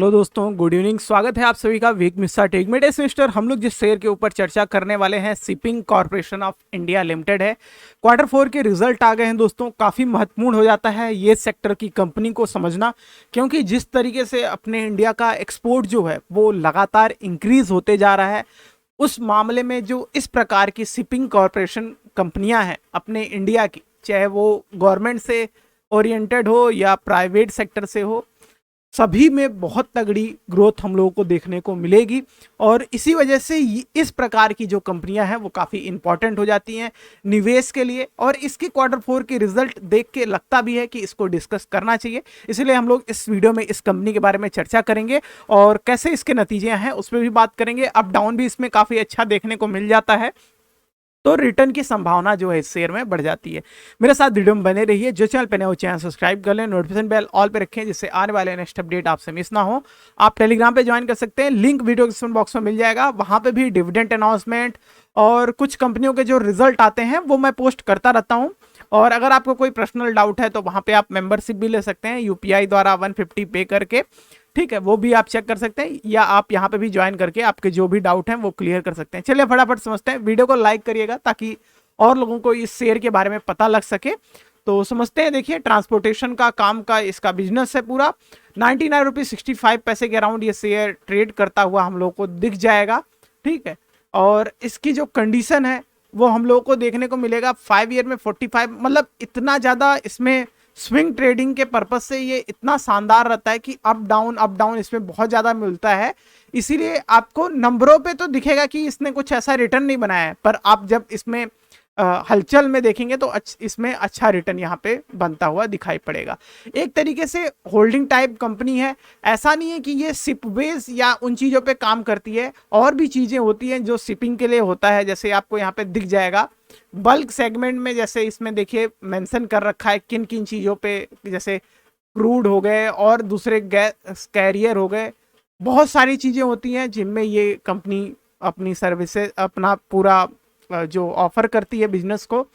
Hello दोस्तों, good evening. स्वागत है आप सभी का वीक मिस्सा टेक में। इस मिस्टर हम लोग जिस शेयर के ऊपर चर्चा करने वाले हैं shipping corporation of India limited है। क्वार्टर 4 के रिजल्ट आ गए हैं दोस्तों। काफ़ी महत्वपूर्ण हो जाता है ये सेक्टर की कंपनी को समझना, क्योंकि जिस तरीके से अपने इंडिया का एक्सपोर्ट जो है वो लगातार इंक्रीज होते जा रहा है, उस मामले में जो इस प्रकार की शिपिंग कॉर्पोरेशन कंपनियां हैं अपने इंडिया की, चाहे वो गवर्नमेंट से ओरिएंटेड हो या प्राइवेट सेक्टर से हो, सभी में बहुत तगड़ी ग्रोथ हम लोगों को देखने को मिलेगी। और इसी वजह से इस प्रकार की जो कंपनियां हैं वो काफ़ी इंपॉर्टेंट हो जाती हैं निवेश के लिए। और इसके क्वार्टर 4 के रिजल्ट देख के लगता भी है कि इसको डिस्कस करना चाहिए, इसलिए हम लोग इस वीडियो में इस कंपनी के बारे में चर्चा करेंगे और कैसे इसके नतीजे हैं उस पर भी बात करेंगे। अप डाउन भी इसमें काफ़ी अच्छा देखने को मिल जाता है, तो रिटर्न की संभावना जो है इस शेयर में बढ़ जाती है। मेरे साथ वीडियो में बने रहिए। जो चैनल पे नए हो चैनल सब्सक्राइब कर लें, नोटिफिकेशन बेल ऑल पे रखें जिससे आने वाले नेक्स्ट अपडेट आपसे मिस ना हो। आप टेलीग्राम पे ज्वाइन कर सकते हैं, लिंक वीडियो डिस्क्रिप्शन बॉक्स में मिल जाएगा। वहां पे भी डिविडेंड अनाउंसमेंट और कुछ कंपनियों के जो रिजल्ट आते हैं वो मैं पोस्ट करता रहता हूँ। और अगर आपको कोई पर्सनल डाउट है तो वहां पे आप मेंबरशिप भी ले सकते हैं यूपीआई द्वारा 150 पे करके, ठीक है, वो भी आप चेक कर सकते हैं, या आप यहाँ पे भी ज्वाइन करके आपके जो भी डाउट हैं वो क्लियर कर सकते हैं। चलिए फटाफट समझते हैं। वीडियो को लाइक करिएगा ताकि और लोगों को इस शेयर के बारे में पता लग सके। तो समझते हैं। देखिए, ट्रांसपोर्टेशन का काम का इसका बिजनेस है पूरा। 99 रुपीज 65 पैसे के अराउंड ये शेयर ट्रेड करता हुआ हम लोग को दिख जाएगा, ठीक है। और इसकी जो कंडीशन है वो हम लोगों को देखने को मिलेगा 5 ईयर में 45, मतलब इतना ज़्यादा इसमें स्विंग ट्रेडिंग के पर्पज से ये इतना शानदार रहता है कि अप डाउन इसमें बहुत ज़्यादा मिलता है। इसीलिए आपको नंबरों पे तो दिखेगा कि इसने कुछ ऐसा रिटर्न नहीं बनाया है, पर आप जब इसमें हलचल में देखेंगे तो इसमें अच्छा रिटर्न यहाँ पे बनता हुआ दिखाई पड़ेगा। एक तरीके से होल्डिंग टाइप कंपनी है। ऐसा नहीं है कि ये शिपवेज या उन चीज़ों पे काम करती है, और भी चीज़ें होती हैं जो शिपिंग के लिए होता है। जैसे आपको यहाँ पे दिख जाएगा बल्क सेगमेंट में, जैसे इसमें देखिए मेंशन कर रखा है किन किन चीज़ों पे, जैसे क्रूड हो गए और दूसरे गैस कैरियर हो गए। बहुत सारी चीज़ें होती हैं जिनमें ये कंपनी अपनी सर्विसेज, अपना पूरा जो ऑफर करती है बिजनेस को।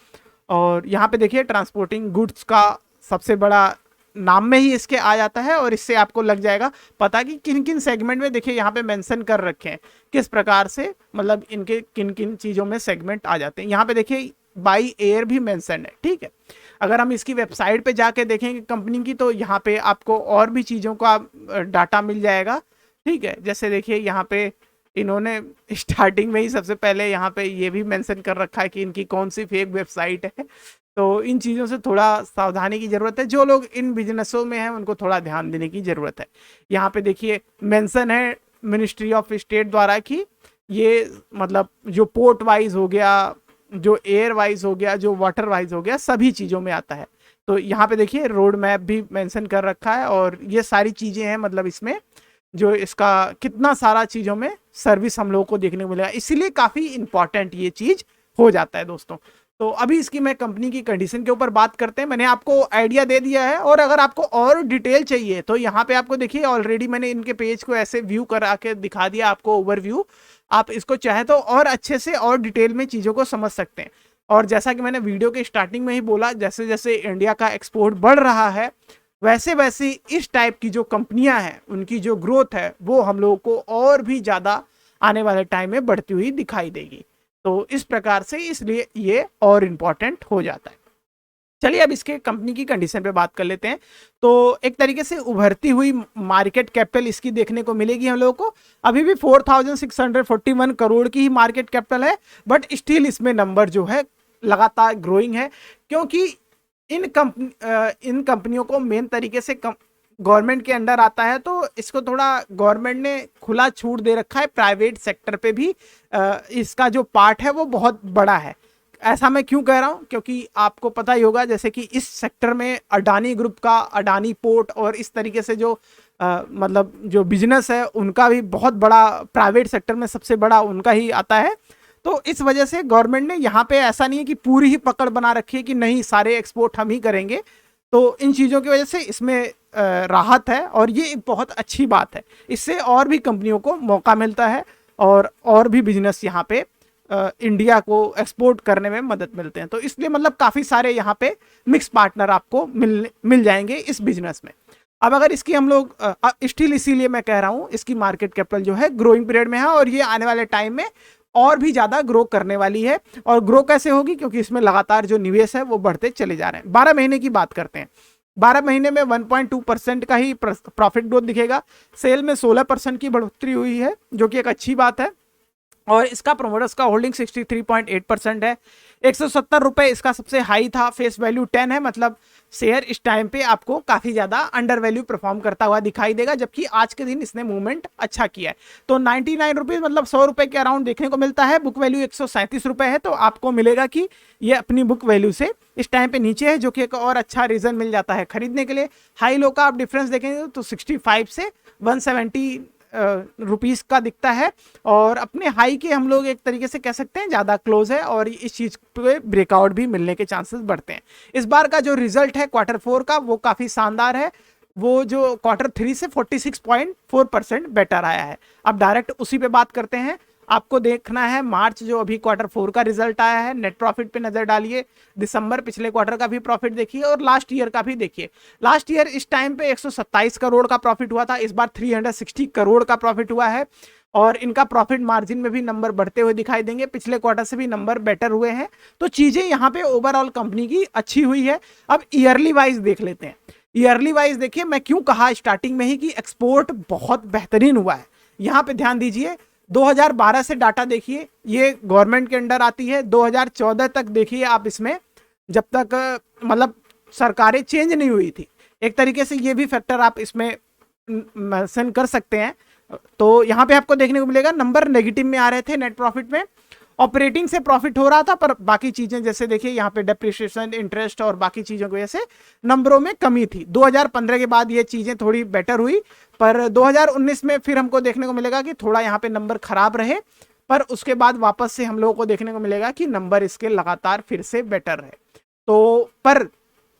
और यहाँ पे देखिए ट्रांसपोर्टिंग गुड्स का सबसे बड़ा नाम में ही इसके आ जाता है, और इससे आपको लग जाएगा पता कि किन किन सेगमेंट में, देखिए यहाँ पे मेंशन कर रखे हैं किस प्रकार से, मतलब इनके किन किन चीज़ों में सेगमेंट आ जाते हैं। यहाँ पे देखिए बाई एयर भी मेंशन है, ठीक है। अगर हम इसकी वेबसाइट पे जाके देखेंगे कंपनी की, तो यहाँ पे आपको और भी चीज़ों का डाटा मिल जाएगा, ठीक है। जैसे देखिए यहाँ पे इन्होंने स्टार्टिंग में ही सबसे पहले यहाँ पे ये भी मेंशन कर रखा है कि इनकी कौन सी फेक वेबसाइट है। तो इन चीज़ों से थोड़ा सावधानी की ज़रूरत है। जो लोग इन बिजनेसों में हैं उनको थोड़ा ध्यान देने की ज़रूरत है। यहाँ पे देखिए मेंशन है मिनिस्ट्री ऑफ स्टेट द्वारा कि ये मतलब जो पोर्ट वाइज हो गया, जो एयर वाइज हो गया, जो वाटर वाइज हो गया, सभी चीज़ों में आता है। तो यहाँ पे देखिए रोड मैप भी मेंशन कर रखा है, और ये सारी चीज़ें हैं, मतलब इसमें जो इसका कितना सारा चीज़ों में सर्विस हम लोगों को देखने को मिलेगा। इसीलिए काफ़ी इंपॉर्टेंट ये चीज़ हो जाता है दोस्तों। तो अभी इसकी मैं कंपनी की कंडीशन के ऊपर बात करते हैं। मैंने आपको आइडिया दे दिया है, और अगर आपको और डिटेल चाहिए तो यहाँ पे आपको देखिए ऑलरेडी मैंने इनके पेज को ऐसे व्यू करा के दिखा दिया आपको, ओवरव्यू। आप इसको चाहे तो और अच्छे से और डिटेल में चीज़ों को समझ सकते हैं। और जैसा कि मैंने वीडियो के स्टार्टिंग में ही बोला, जैसे जैसे इंडिया का एक्सपोर्ट बढ़ रहा है वैसे वैसे इस टाइप की जो कंपनियां हैं उनकी जो ग्रोथ है वो हम लोगों को और भी ज़्यादा आने वाले टाइम में बढ़ती हुई दिखाई देगी। तो इस प्रकार से इसलिए ये और इम्पॉर्टेंट हो जाता है। चलिए अब इसके कंपनी की कंडीशन पे बात कर लेते हैं। तो एक तरीके से उभरती हुई मार्केट कैपिटल इसकी देखने को मिलेगी हम लोगों को। अभी भी 4641 करोड़ की ही मार्केट कैपिटल है, बट स्टिल इसमें नंबर जो है लगातार ग्रोइंग है, क्योंकि इन कंपनियों को मेन तरीके से गवर्नमेंट के अंडर आता है। तो इसको थोड़ा गवर्नमेंट ने खुला छूट दे रखा है। प्राइवेट सेक्टर पे भी इसका जो पार्ट है वो बहुत बड़ा है। ऐसा मैं क्यों कह रहा हूँ, क्योंकि आपको पता ही होगा जैसे कि इस सेक्टर में अडानी ग्रुप का अडानी पोर्ट और इस तरीके से जो मतलब जो बिजनेस है उनका भी बहुत बड़ा, प्राइवेट सेक्टर में सबसे बड़ा उनका ही आता है। तो इस वजह से गवर्नमेंट ने यहाँ पे ऐसा नहीं है कि पूरी ही पकड़ बना रखी है कि नहीं सारे एक्सपोर्ट हम ही करेंगे। तो इन चीज़ों की वजह से इसमें राहत है, और ये एक बहुत अच्छी बात है। इससे और भी कंपनियों को मौका मिलता है, और भी बिजनेस यहाँ पे इंडिया को एक्सपोर्ट करने में मदद मिलते हैं। तो इसलिए मतलब काफ़ी सारे यहाँ पे मिक्स पार्टनर आपको मिल जाएंगे इस बिजनेस में। अब अगर इसकी हम लोग स्टिल, इसीलिए मैं कह रहा हूं इसकी मार्केट कैपिटल जो है ग्रोइंग पीरियड में है और ये आने वाले टाइम में और भी ज्यादा ग्रो करने वाली है। और ग्रो कैसे होगी, क्योंकि इसमें लगातार जो निवेश है वो बढ़ते चले जा रहे हैं। 12 महीने की बात करते हैं, 12 महीने में 1.2% का ही प्रॉफिट ग्रोथ दिखेगा। सेल में 16% की बढ़ोतरी हुई है, जो कि एक अच्छी बात है। और इसका प्रोमोटर्स का होल्डिंग 63.8% है। 170 रुपए इसका सबसे हाई था, फेस वैल्यू 10 है, मतलब शेयर इस टाइम पे आपको काफी ज्यादा अंडर वैल्यू परफॉर्म करता हुआ दिखाई देगा, जबकि आज के दिन इसने मूवमेंट अच्छा किया है। तो 99 रुपीज मतलब 100 रुपए के अराउंड देखने को मिलता है। बुक वैल्यू 137 रुपए है, तो आपको मिलेगा कि ये अपनी बुक वैल्यू से इस टाइम पे नीचे है, जो कि एक और अच्छा रीजन मिल जाता है खरीदने के लिए। हाई लो का आप डिफरेंस देखेंगे तो 65 से 170 रुपीस का दिखता है, और अपने हाई के हम लोग एक तरीके से कह सकते हैं ज्यादा क्लोज है, और इस चीज पे ब्रेकआउट भी मिलने के चांसेस बढ़ते हैं। इस बार का जो रिजल्ट है क्वार्टर 4 का वो काफी शानदार है। वो जो क्वार्टर 3 से 46.4% बेटर आया है। अब डायरेक्ट उसी पे बात करते हैं। आपको देखना है मार्च जो अभी क्वार्टर 4 का रिजल्ट आया है, नेट प्रॉफिट पे नजर डालिए। दिसंबर पिछले क्वार्टर का भी प्रॉफिट देखिए और लास्ट ईयर का भी देखिए। लास्ट ईयर इस टाइम पे 127 करोड़ का प्रॉफिट हुआ था, इस बार 360 करोड़ का प्रॉफिट हुआ है। और इनका प्रॉफिट मार्जिन में भी नंबर बढ़ते हुए दिखाई देंगे, पिछले क्वार्टर से भी नंबर बेटर हुए हैं। तो चीजें यहाँ पे ओवरऑल कंपनी की अच्छी हुई है। अब ईयरली वाइज देख लेते हैं। ईयरली वाइज देखिए, मैं क्यों कहा स्टार्टिंग में ही कि एक्सपोर्ट बहुत बेहतरीन हुआ है। यहाँ पे ध्यान दीजिए, 2012 से डाटा देखिए, ये गवर्नमेंट के अंडर आती है। 2014 तक देखिए आप, इसमें जब तक मतलब सरकारें चेंज नहीं हुई थी, एक तरीके से ये भी फैक्टर आप इसमें मेंशन कर सकते हैं। तो यहाँ पे आपको देखने को मिलेगा नंबर नेगेटिव में आ रहे थे नेट प्रॉफिट में। ऑपरेटिंग से प्रॉफिट हो रहा था, पर बाकी चीजें जैसे देखिए यहाँ पे डेप्रिसिएशन, इंटरेस्ट और बाकी चीजों की वजह से नंबरों में कमी थी। 2015 के बाद ये चीजें थोड़ी बेटर हुई, पर 2019 में फिर हमको देखने को मिलेगा कि थोड़ा यहाँ पे नंबर खराब रहे, पर उसके बाद वापस से हम लोगों को देखने को मिलेगा कि नंबर इसके लगातार फिर से बेटर रहे। तो पर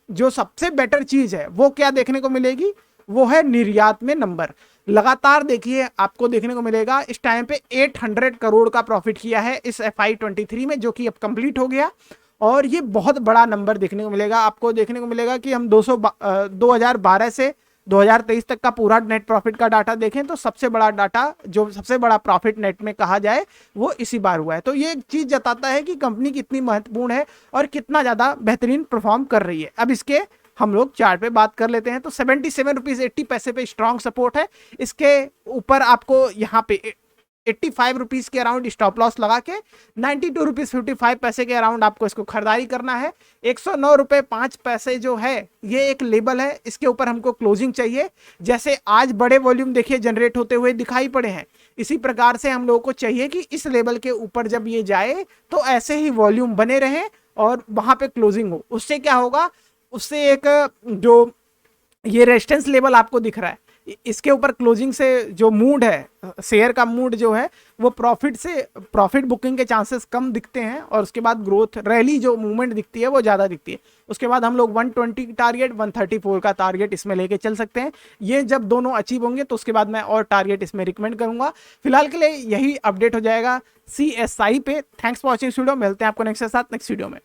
जो सबसे बेटर चीज है वो क्या देखने को मिलेगी, वो है निर्यात में नंबर। लगातार देखिए आपको देखने को मिलेगा इस टाइम पे 800 करोड़ का प्रॉफिट किया है इस FY23 में, जो कि अब कंप्लीट हो गया। और ये बहुत बड़ा नंबर देखने को मिलेगा। आपको देखने को मिलेगा कि हम 2012 से 2023 तक का पूरा नेट प्रॉफिट का डाटा देखें तो सबसे बड़ा डाटा, जो सबसे बड़ा प्रॉफिट नेट में कहा जाए, वो इसी बार हुआ है। तो ये एक चीज जताता है कि कंपनी कितनी महत्वपूर्ण है और कितना ज्यादा बेहतरीन परफॉर्म कर रही है। अब इसके हम लोग चार्ट पे बात कर लेते हैं। तो 77 रुपीज 80 पैसे पे स्ट्रॉन्ग सपोर्ट है। इसके ऊपर आपको यहाँ पे 85 रुपीज के अराउंड स्टॉप लॉस लगा के 92 रुपीज 55 पैसे के अराउंड आपको इसको खरीदारी करना है। 109 रुपए 5 पैसे जो है ये एक लेवल है, इसके ऊपर हमको क्लोजिंग चाहिए। जैसे आज बड़े वॉल्यूम देखिए जनरेट होते हुए दिखाई पड़े हैं, इसी प्रकार से हम लोगों को चाहिए कि इस लेवल के ऊपर जब ये जाए तो ऐसे ही वॉल्यूम बने रहे और वहां पे क्लोजिंग हो। उससे क्या होगा, उससे एक जो ये रेजिस्टेंस लेवल आपको दिख रहा है, इसके ऊपर क्लोजिंग से जो मूड है, शेयर का मूड जो है, वो प्रॉफिट बुकिंग के चांसेस कम दिखते हैं, और उसके बाद ग्रोथ रैली जो मूवमेंट दिखती है वो ज़्यादा दिखती है। उसके बाद हम लोग 120 टारगेट 134 का टारगेट इसमें लेके चल सकते हैं। ये जब दोनों अचीव होंगे तो उसके बाद मैं और टारगेट इसमें रिकमेंड करूंगा। फिलहाल के लिए यही अपडेट हो जाएगा CSI पे। थैंक्स फॉर वॉचिंग वीडियो, मिलते हैं आपको नेक्स्ट के साथ नेक्स्ट वीडियो में।